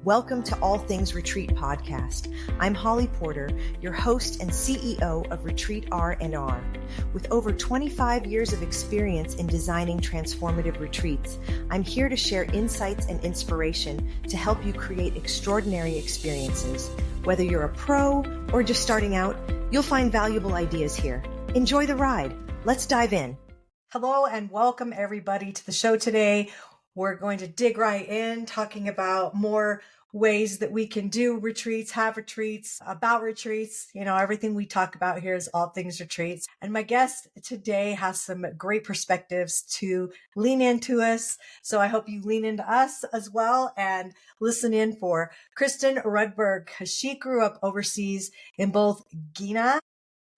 Welcome to All Things Retreat podcast. I'm Holly Porter, your host and CEO of Retreat R&R. With over 25 years of experience in designing transformative retreats, I'm here to share insights and inspiration to help you create extraordinary experiences. Whether you're a pro or just starting out, you'll find valuable ideas here. Enjoy the ride. Let's dive in. Hello and welcome everybody to the show today. We're going to dig right in, talking about more ways that we can do retreats, have retreats, about retreats. You know, everything we talk about here is all things retreats. And my guest today has some great perspectives to lean into us. So I hope you lean into us as well and listen in for Kirsten Rudberg, because she grew up overseas in both Guinea,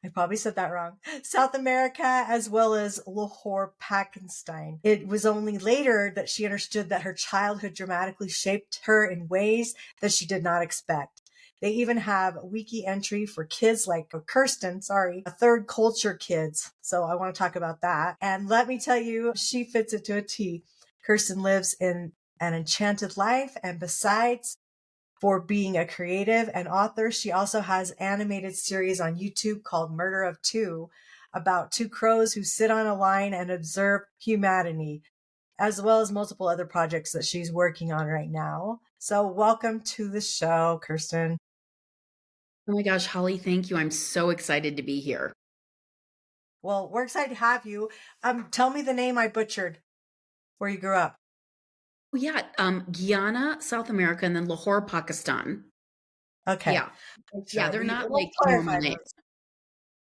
I probably said that wrong, South America, as well as Lahore, Pakistan. It was only later that she understood that her childhood dramatically shaped her in ways that she did not expect. They even have a wiki entry for kids like Kirsten, a third culture kids. So I want to talk about that. And let me tell you, she fits it to a T. Kirsten lives in an enchanted life, and besides for being a creative and author, she also has animated series on YouTube called Murder of Two, about two crows who sit on a line and observe humanity, as well as multiple other projects that she's working on right now. So welcome to the show, Kirsten. Oh my gosh, Holly, thank you. I'm so excited to be here. Well, we're excited to have you. Tell me the name I butchered, where you grew up. Oh, yeah, Guyana, South America, and then Lahore, Pakistan. Okay. Yeah. Yeah, they're not We'll like clarify normal names.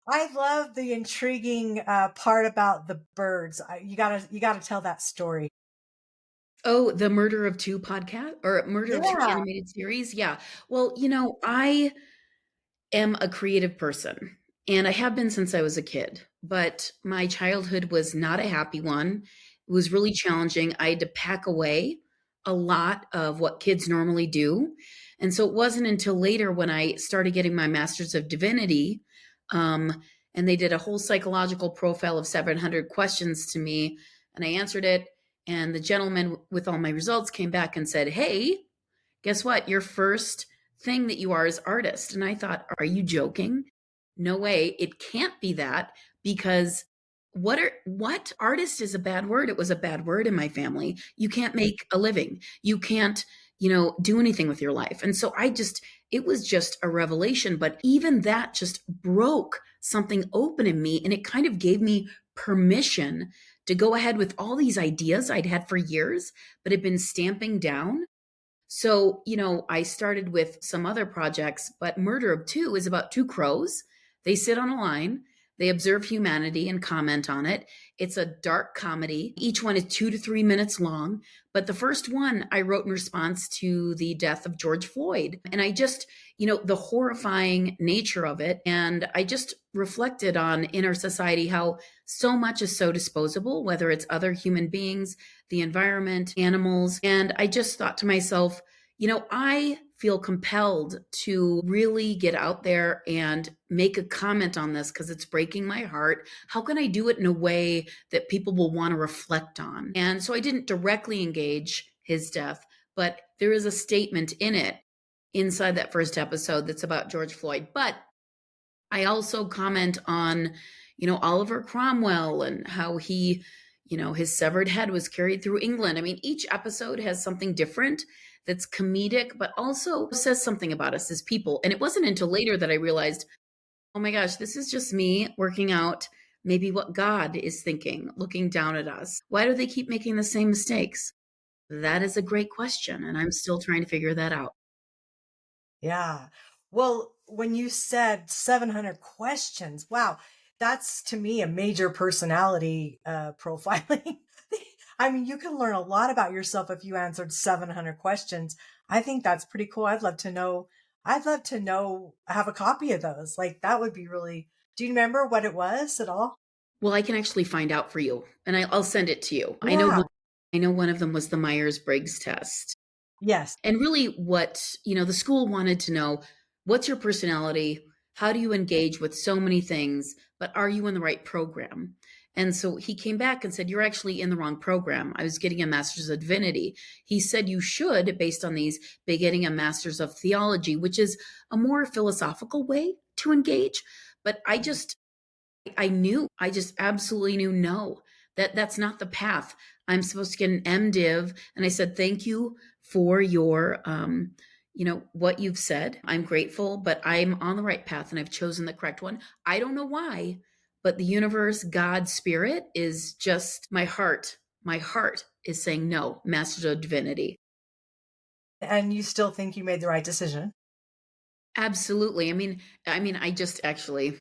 those. I love the intriguing part about the birds. You gotta tell that story. Oh, the Murder of Two podcast or Murder of Two Yeah. animated series? Yeah. Well, I am a creative person and I have been since I was a kid, but my childhood was not a happy one. It was really challenging. I had to pack away a lot of what kids normally do. And so it wasn't until later when I started getting my master's of divinity, and they did a whole psychological profile of 700 questions to me, and I answered it. And the gentleman with all my results came back and said, "Hey, guess what? Your first thing that you are is artist." And I thought, are you joking? No way. It can't be that, because what artist is a bad word. It was a bad word in my family. You can't make a living. You can't, do anything with your life. And so it was just a revelation, but even that just broke something open in me, and it kind of gave me permission to go ahead with all these ideas I'd had for years, but had been stamping down. So, I started with some other projects, but Murder of Two is about two crows. They sit on a line, they observe humanity and comment on it. It's a dark comedy. Each one is 2 to 3 minutes long. But the first one I wrote in response to the death of George Floyd. And I just, the horrifying nature of it. And I just reflected on in our society how so much is so disposable, whether it's other human beings, the environment, animals. And I just thought to myself, I feel compelled to really get out there and make a comment on this because it's breaking my heart. How can I do it in a way that people will want to reflect on? And so I didn't directly engage his death, but there is a statement in it inside that first episode that's about George Floyd. But I also comment on, Oliver Cromwell and how he, his severed head was carried through England. I mean, each episode has something different that's comedic, but also says something about us as people. And it wasn't until later that I realized, oh my gosh, this is just me working out maybe what God is thinking, looking down at us. Why do they keep making the same mistakes? That is a great question, and I'm still trying to figure that out. Yeah. Well, when you said 700 questions, wow, that's to me a major personality profiling. I mean, you can learn a lot about yourself if you answered 700 questions. I think that's pretty cool. I'd love to know, have a copy of those. Like, that would be really, do you remember what it was at all? Well, I can actually find out for you, and I'll send it to you. Yeah. I know one of them was the Myers-Briggs test. Yes. And really what, the school wanted to know, what's your personality? How do you engage with so many things? But are you in the right program? And so he came back and said, "You're actually in the wrong program. I was getting a master's of divinity." He said, "You should, based on these, be getting a master's of theology," which is a more philosophical way to engage. But I just absolutely knew no, that's not the path. I'm supposed to get an MDiv. And I said, "Thank you for your, what you've said. I'm grateful, but I'm on the right path and I've chosen the correct one." I don't know why, but the universe, God, spirit is just my heart. My heart is saying no, Master of Divinity. And you still think you made the right decision? Absolutely. I mean, I just actually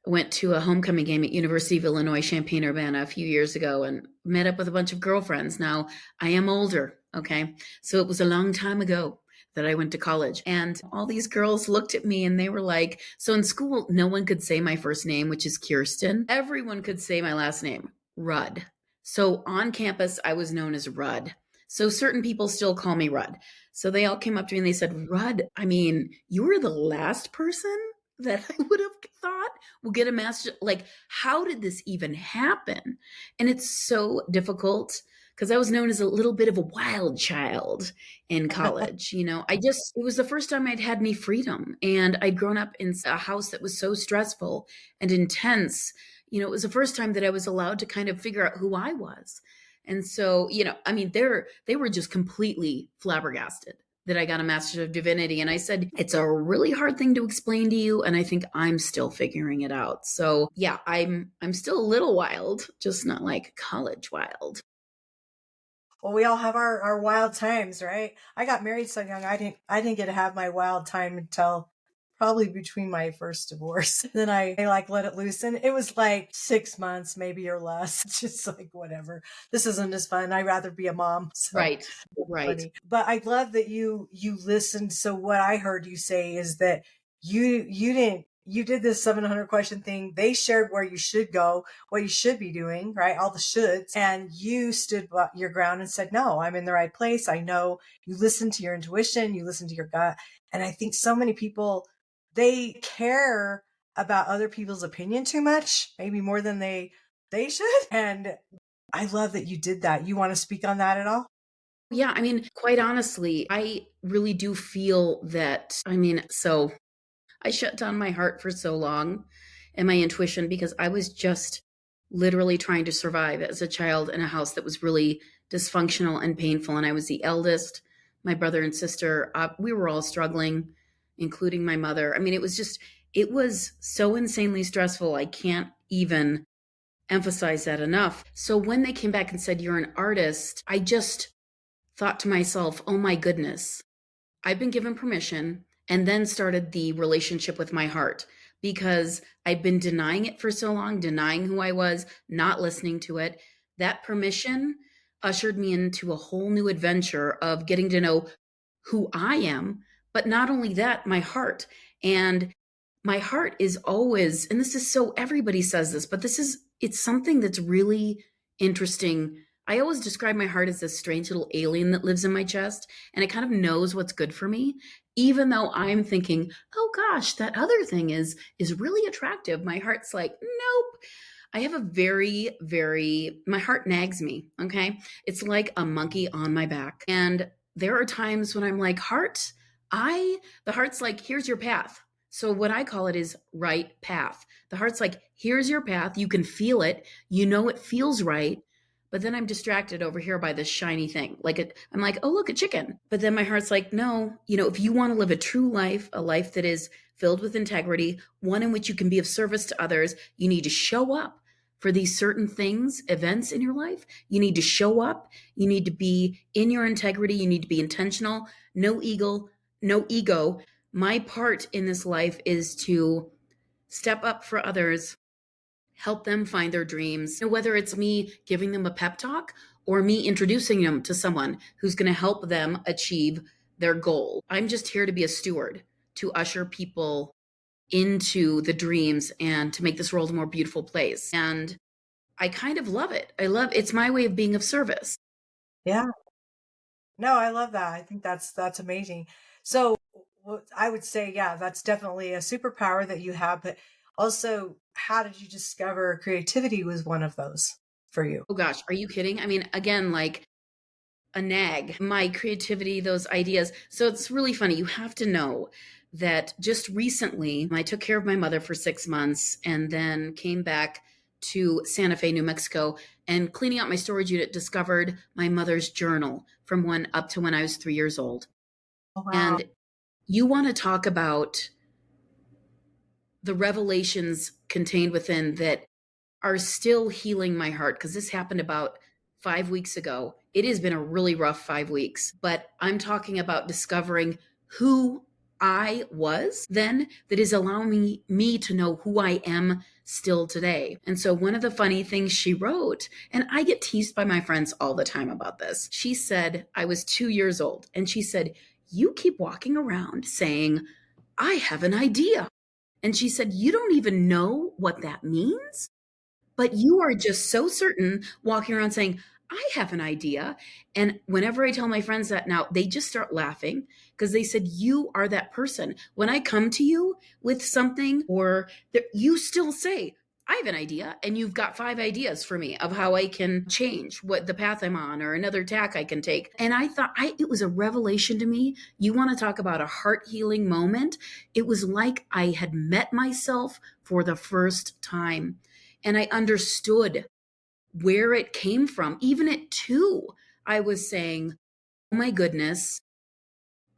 went to a homecoming game at University of Illinois Champaign-Urbana a few years ago and met up with a bunch of girlfriends. Now, I am older, okay? So it was a long time ago that I went to college. And all these girls looked at me and they were like, so in school, no one could say my first name, which is Kirsten. Everyone could say my last name, Rudd. So on campus, I was known as Rudd. So certain people still call me Rudd. So they all came up to me and they said, "Rudd, I mean, you were the last person that I would have thought will get a master. Like, how did this even happen?" And it's so difficult because I was known as a little bit of a wild child in college. It was the first time I'd had any freedom. And I'd grown up in a house that was so stressful and intense. It was the first time that I was allowed to kind of figure out who I was. And so, they were just completely flabbergasted that I got a Master's of Divinity. And I said, "It's a really hard thing to explain to you. And I think I'm still figuring it out." So yeah, I'm still a little wild, just not like college wild. Well, we all have our wild times, right? I got married so young. I didn't get to have my wild time until probably between my first divorce. Then I like let it loose. And it was like 6 months, maybe or less. It's just like whatever. This isn't as fun. I'd rather be a mom. So Right. Right. funny. But I love that you listened. So what I heard you say is that you did this 700 question thing. They shared where you should go, what you should be doing, right? All the shoulds. And you stood your ground and said, "No, I'm in the right place. I know." You listen to your intuition, you listen to your gut. And I think so many people, they care about other people's opinion too much, maybe more than they should. And I love that you did that. You want to speak on that at all? Yeah. Quite honestly, I really do feel that. So I shut down my heart for so long and my intuition because I was just literally trying to survive as a child in a house that was really dysfunctional and painful. And I was the eldest. My brother and sister, we were all struggling, including my mother. It was so insanely stressful. I can't even emphasize that enough. So when they came back and said, "You're an artist," I just thought to myself, "Oh my goodness, I've been given permission," and then started the relationship with my heart because I'd been denying it for so long, denying who I was, not listening to it. That permission ushered me into a whole new adventure of getting to know who I am, but not only that, my heart. And my heart is always, and this is so everybody says this, but it's something that's really interesting. I always describe my heart as this strange little alien that lives in my chest and it kind of knows what's good for me, even though I'm thinking, "Oh gosh, that other thing is really attractive." My heart's like, "Nope." I have a very, very, my heart nags me. Okay. It's like a monkey on my back. And there are times when I'm like, the heart's like, "Here's your path." So what I call it is right path. The heart's like, "Here's your path. You can feel it. You know, it feels right." But then I'm distracted over here by this shiny thing. I'm like, "Oh, look, a chicken." But then my heart's like, "No, if you want to live a true life, a life that is filled with integrity, one in which you can be of service to others, you need to show up for these certain things, events in your life. You need to show up. You need to be in your integrity. You need to be intentional. No ego, no ego. My part in this life is to step up for others, help them find their dreams, whether it's me giving them a pep talk or me introducing them to someone who's going to help them achieve their goal. I'm just here to be a steward, to usher people into the dreams and to make this world a more beautiful place. And I kind of love it. It's my way of being of service. Yeah. No, I love that. I think that's amazing. So I would say, yeah, that's definitely a superpower that you have. But Also, how did you discover creativity was one of those for you? Oh gosh, are you kidding? I mean, again, like a nag, my creativity, those ideas. So it's really funny. You have to know that just recently, I took care of my mother for 6 months and then came back to Santa Fe, New Mexico, and cleaning out my storage unit, discovered my mother's journal from when up to when I was 3 years old. Oh, wow. And you want to talk about the revelations contained within that are still healing my heart, because this happened about 5 weeks ago. It has been a really rough 5 weeks, but I'm talking about discovering who I was then that is allowing me to know who I am still today. And so one of the funny things she wrote, and I get teased by my friends all the time about this. She said, I was 2 years old, and she said, "You keep walking around saying, 'I have an idea.'" And she said, "You don't even know what that means, but you are just so certain walking around saying, 'I have an idea.'" And whenever I tell my friends that now, they just start laughing because they said, "You are that person. When I come to you with something, or you still say, 'I have an idea,' and you've got 5 ideas for me of how I can change what the path I'm on or another tack I can take." And I thought it was a revelation to me. You want to talk about a heart healing moment. It was like I had met myself for the first time. And I understood where it came from. Even at 2, I was saying, "Oh my goodness,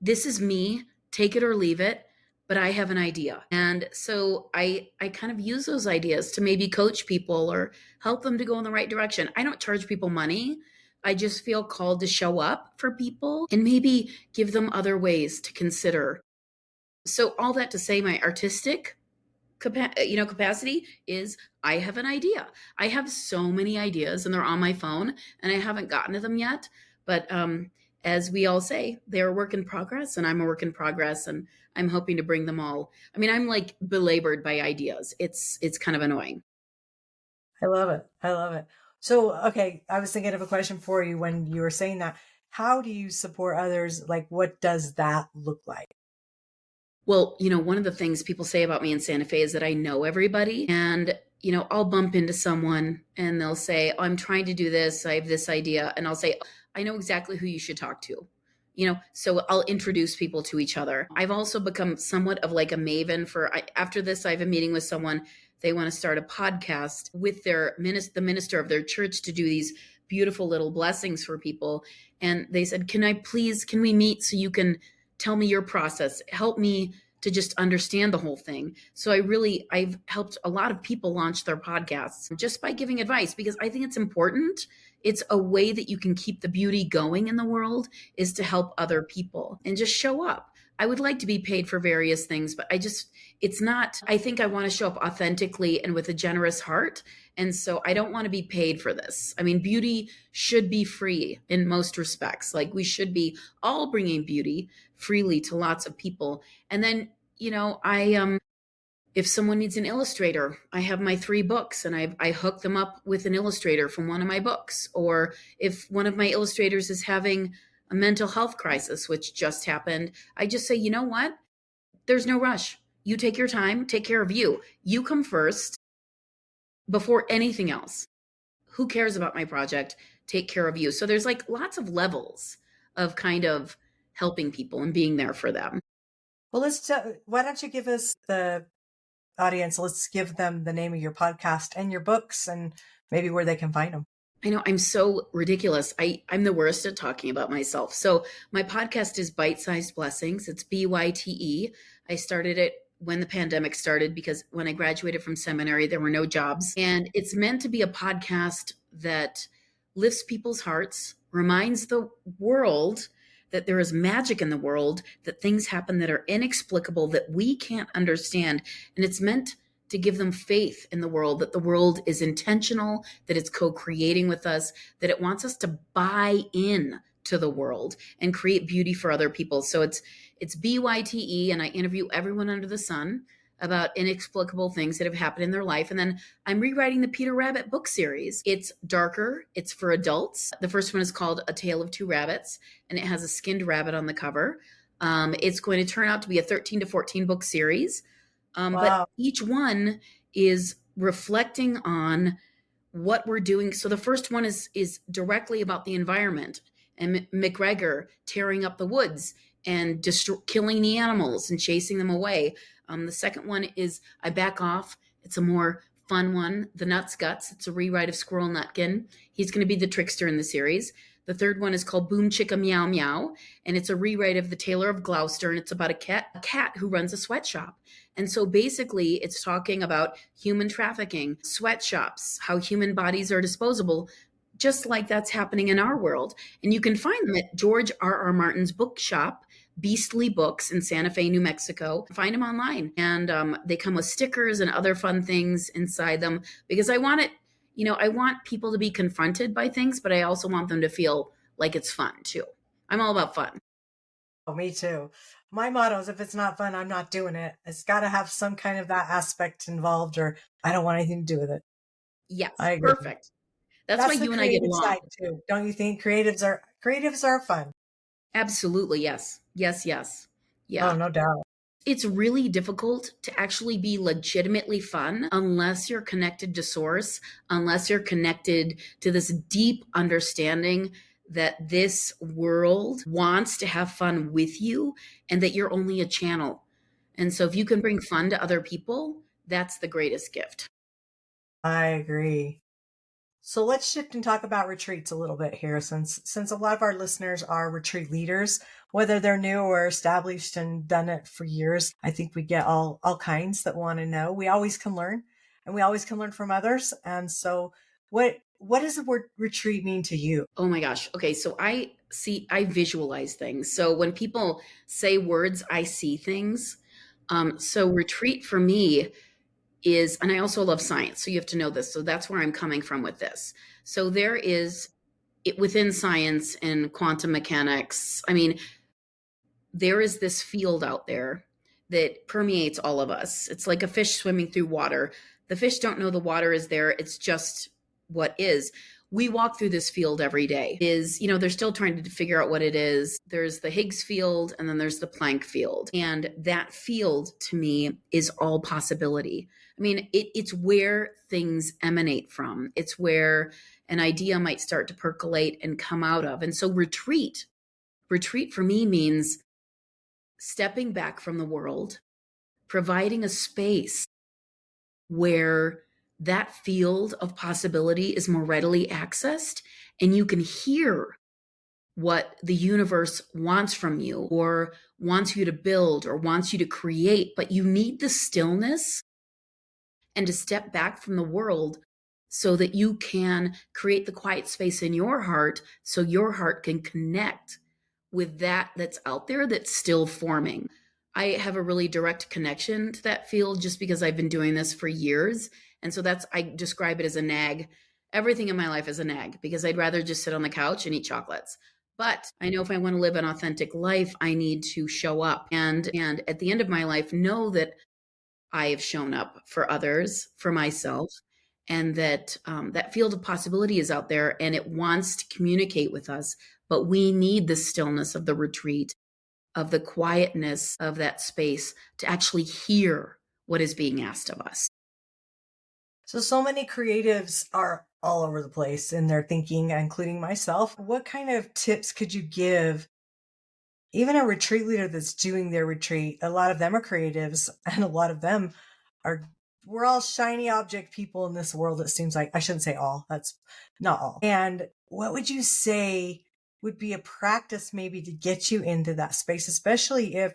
this is me, take it or leave it, but I have an idea." And so I kind of use those ideas to maybe coach people or help them to go in the right direction. I don't charge people money. I just feel called to show up for people and maybe give them other ways to consider. So all that to say, my artistic capacity is, I have an idea. I have so many ideas and they're on my phone and I haven't gotten to them yet. But as we all say, they're a work in progress and I'm a work in progress, and I'm hoping to bring them all. I mean, I'm like belabored by ideas. It's kind of annoying. I love it. I love it. So, okay, I was thinking of a question for you when you were saying that. How do you support others? Like, what does that look like? Well, one of the things people say about me in Santa Fe is that I know everybody. And, I'll bump into someone and they'll say, "Oh, I'm trying to do this. I have this idea." And I'll say, "I know exactly who you should talk to." So I'll introduce people to each other. I've also become somewhat of like a maven after this, I have a meeting with someone. They want to start a podcast with the minister of their church to do these beautiful little blessings for people. And they said, can we meet so you can tell me your process, help me to just understand the whole thing. So I've helped a lot of people launch their podcasts just by giving advice, because I think it's important. It's a way that you can keep the beauty going in the world, is to help other people and just show up. I would like to be paid for various things, but it's not, I think I want to show up authentically and with a generous heart. And so I don't want to be paid for this. I mean, beauty should be free in most respects. Like, we should be all bringing beauty freely to lots of people. And then, if someone needs an illustrator, I have my 3 books and I hook them up with an illustrator from one of my books. Or if one of my illustrators is having a mental health crisis, which just happened, I just say, "You know what? There's no rush. You take your time, take care of you. You come first before anything else. Who cares about my project? Take care of you." So there's like lots of levels of kind of helping people and being there for them. Well, why don't you give us the audience, let's give them the name of your podcast and your books and maybe where they can find them. I know I'm so ridiculous. I'm the worst at talking about myself. So my podcast is Bite-Sized Blessings. It's BYTE. I started it when the pandemic started, because when I graduated from seminary, there were no jobs. And it's meant to be a podcast that lifts people's hearts, reminds the world that there is magic in the world, that things happen that are inexplicable, that we can't understand. And it's meant to give them faith in the world, that the world is intentional, that it's co-creating with us, that it wants us to buy in to the world and create beauty for other people. So it's BYTE, and I interview everyone under the sun about inexplicable things that have happened in their life. And then I'm rewriting the Peter Rabbit book series. It's darker. It's for adults. The first one is called A Tale of Two Rabbits, and it has a skinned rabbit on the cover. It's going to turn out to be a 13 to 14 book series. But Wow. each one is reflecting on what we're doing. So the first one is directly about the environment and McGregor tearing up the woods and killing the animals and chasing them away. The second one is I back off. It's a more fun one. The Nuts Guts. It's a rewrite of Squirrel Nutkin. He's going to be the trickster in the series. The third one is called Boom Chicka Meow Meow, and it's a rewrite of The Tailor of Gloucester, and it's about a cat who runs a sweatshop. And so basically, it's talking about human trafficking, sweatshops, how human bodies are disposable, just like that's happening in our world. And you can find them at George R. Martin's bookshop, Beastly Books in Santa Fe, New Mexico. Find them online. And they come with stickers and other fun things inside them because I want it, I want people to be confronted by things, but I also want them to feel like it's fun too. I'm all about fun. Oh, me too. My motto is if it's not fun, I'm not doing it. It's got to have some kind of that aspect involved, or I don't want anything to do with it. Yes, I agree. perfect. That's why the you and I get creative along. side too, don't you think? Creatives are fun. Absolutely, yes. Yes. Yeah. Oh, no doubt. It's really difficult to actually be legitimately fun unless you're connected to source, unless you're connected to this deep understanding that this world wants to have fun with you and that you're only a channel. And so if you can bring fun to other people, that's the greatest gift. I agree. So let's shift and talk about retreats a little bit here, since a lot of our listeners are retreat leaders, whether they're new or established and done it for years. I think we get all kinds that want to know. We always can learn, and we always can learn from others. And so what does the word retreat mean to you? Oh my gosh. Okay, so I visualize things. So when people say words, I see things. So retreat for me is, and I also love science, so you have to know this. So that's where I'm coming from with this. So there is, within science and quantum mechanics, I mean, there is this field out there that permeates all of us. It's like a fish swimming through water. The fish don't know the water is there. It's just what is. We walk through this field every day. They're still trying to figure out what it is. There's the Higgs field and then there's the Planck field. And that field to me is all possibility. I mean, it's where things emanate from. It's where an idea might start to percolate and come out of. And so retreat for me means stepping back from the world, providing a space where that field of possibility is more readily accessed and you can hear what the universe wants from you or wants you to build or wants you to create, but you need the stillness and to step back from the world so that you can create the quiet space in your heart so your heart can connect with that's out there that's still forming. I have a really direct connection to that field just because I've been doing this for years. And so I describe it as a nag. Everything in my life is a nag because I'd rather just sit on the couch and eat chocolates. But I know if I want to live an authentic life, I need to show up and at the end of my life, know that I have shown up for others, for myself, and that that field of possibility is out there and it wants to communicate with us. But we need the stillness of the retreat, of the quietness of that space to actually hear what is being asked of us. So many creatives are all over the place in their thinking, including myself. What kind of tips could you give even a retreat leader that's doing their retreat? A lot of them are creatives and a lot of them we're all shiny object people in this world. It seems like, I shouldn't say all, that's not all. And what would you say would be a practice maybe to get you into that space, especially if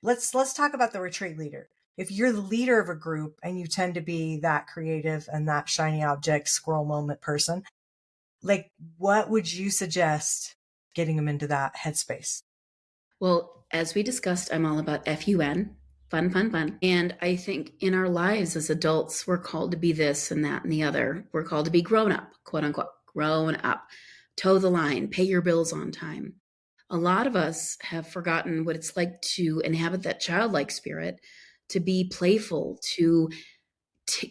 let's talk about the retreat leader. If you're the leader of a group and you tend to be that creative and that shiny object squirrel moment person, like what would you suggest getting them into that headspace? Well, as we discussed, I'm all about FUN, fun, fun, fun. And I think in our lives as adults, we're called to be this and that and the other. We're called to be grown up, quote unquote, grown up, toe the line, pay your bills on time. A lot of us have forgotten what it's like to inhabit that childlike spirit, to be playful, to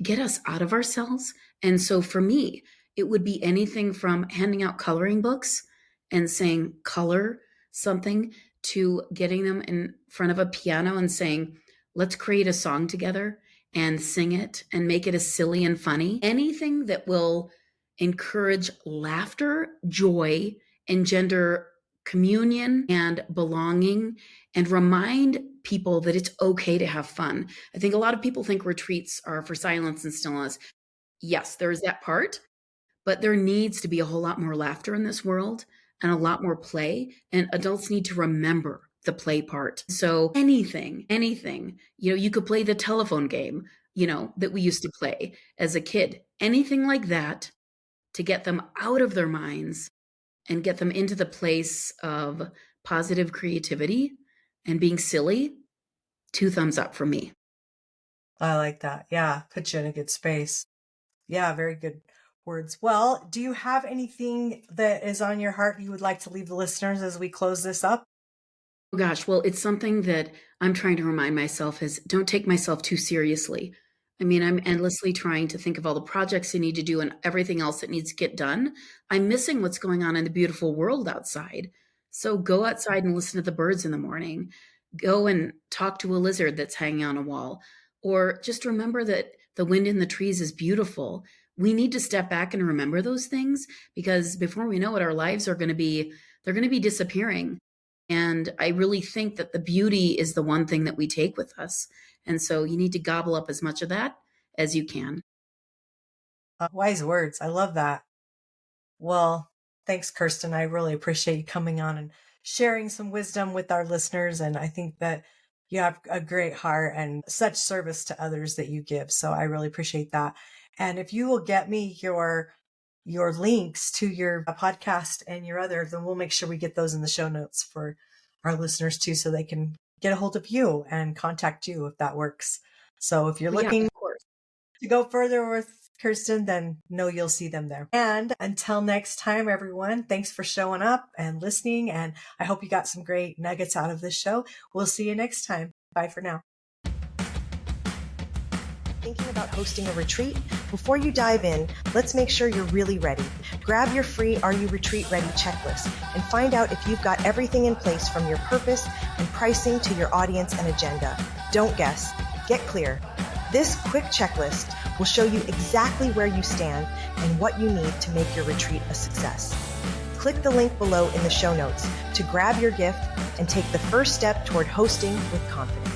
get us out of ourselves. And so for me, it would be anything from handing out coloring books and saying, color something, to getting them in front of a piano and saying, let's create a song together and sing it and make it as silly and funny. Anything that will encourage laughter, joy, engender communion and belonging, and remind people that it's okay to have fun. I think a lot of people think retreats are for silence and stillness. Yes, there's that part, but there needs to be a whole lot more laughter in this world and a lot more play. And adults need to remember the play part. So anything, you could play the telephone game, that we used to play as a kid, anything like that to get them out of their minds and get them into the place of positive creativity and being silly. 2 thumbs up from me. I like that. Yeah, put you in a good space. Yeah, very good words. Well, do you have anything that is on your heart you would like to leave the listeners as we close this up? Oh gosh, well, it's something that I'm trying to remind myself is don't take myself too seriously. I mean, I'm endlessly trying to think of all the projects I need to do and everything else that needs to get done. I'm missing what's going on in the beautiful world outside. So go outside and listen to the birds in the morning. Go and talk to a lizard that's hanging on a wall. Or just remember that the wind in the trees is beautiful. We need to step back and remember those things because before we know it, our lives are going to be, they're going to be disappearing. And I really think that the beauty is the one thing that we take with us. And so you need to gobble up as much of that as you can. Wise words. I love that. Well, thanks, Kirsten. I really appreciate you coming on and sharing some wisdom with our listeners. And I think that you have a great heart and such service to others that you give. So I really appreciate that. And if you will get me your links to your podcast and your other, then we'll make sure we get those in the show notes for our listeners too, so they can get a hold of you and contact you if that works. So if you're looking of course, to go further with Kirsten, then know you'll see them there. And until next time, everyone, thanks for showing up and listening. And I hope you got some great nuggets out of this show. We'll see you next time. Bye for now. Thinking about hosting a retreat? Before you dive in, let's make sure you're really ready. Grab your free Are You Retreat Ready checklist and find out if you've got everything in place from your purpose and pricing to your audience and agenda. Don't guess. Get clear. This quick checklist will show you exactly where you stand and what you need to make your retreat a success. Click the link below in the show notes to grab your gift and take the first step toward hosting with confidence.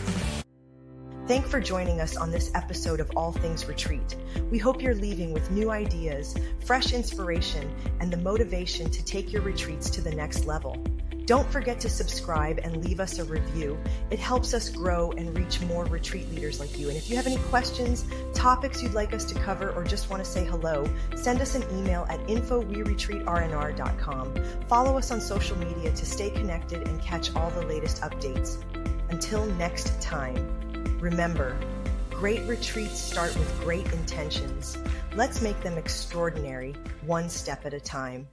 Thanks for joining us on this episode of All Things Retreat. We hope you're leaving with new ideas, fresh inspiration, and the motivation to take your retreats to the next level. Don't forget to subscribe and leave us a review. It helps us grow and reach more retreat leaders like you. And if you have any questions, topics you'd like us to cover, or just want to say hello, send us an email at info@weretreatrnr.com. Follow us on social media to stay connected and catch all the latest updates. Until next time, remember, great retreats start with great intentions. Let's make them extraordinary, one step at a time.